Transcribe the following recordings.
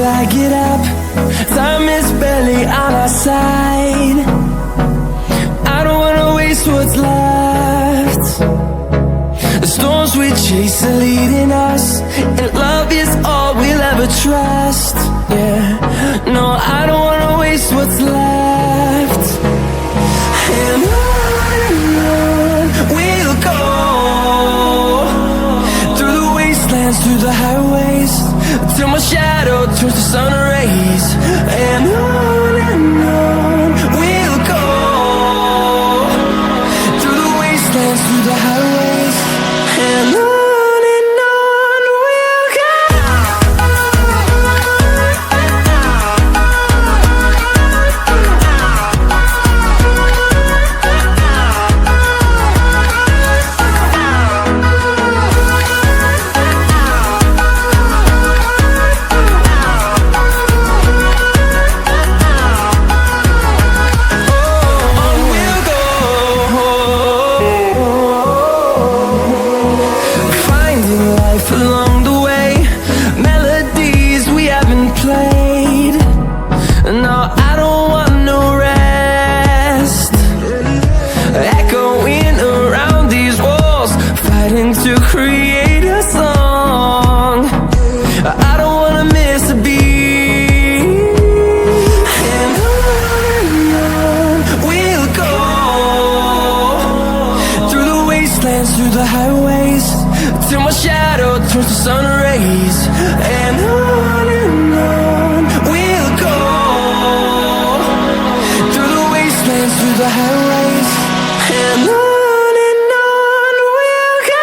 till I get up. Time is barely on our side. I don't wanna waste what's left. The storms we chase are leading us, and love is all we'll ever trust. Yeah, no, I don't wanna waste what's left. And on we'll go, through the wastelands, through the highways, till my shadow turns to sun rays. And on we'll go, through the wastelands, through the highways, and on we'll go. Along the way, melodies we haven't played. No, I don't want no rest. Echoing around these walls, fighting to create a song. I don't wanna miss a beat. And on we'll go, through the wastelands, through the highways, till my shadow turns to sun rays. And on we'll go, through the wastelands, through the highways, and on we'll go.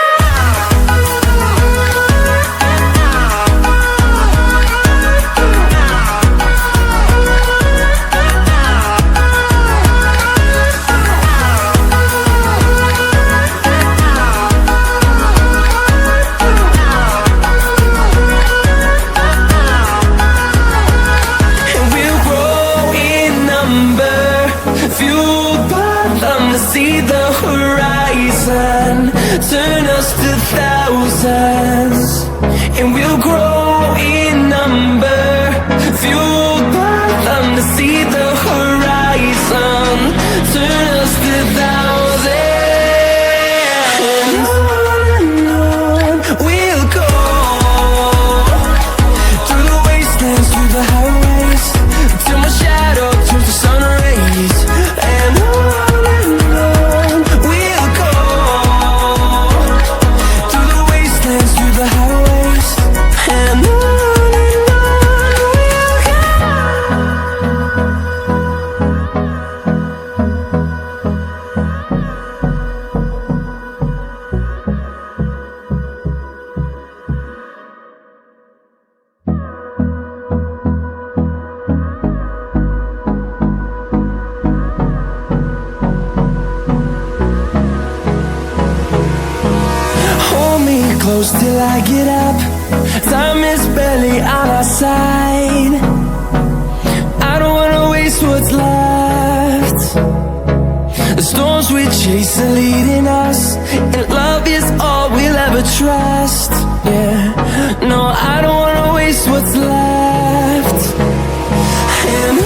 Fueled by them to see the horizon, turn us to thousands, and we'll grow in number. Fueled by them to see the horizon, turn us to thousands, and on we'll go, through the wastelands, through the highways, till my shadow turns to sun rays. And on we'll go, through the wastelands, through the highways, and on we'll go. Hold me close till I get up. Time is barely on our side. I don't wanna waste what's left. The storms we chase are leading us, and love is all we'll ever trust. Yeah, no, I don't wanna waste what's left. And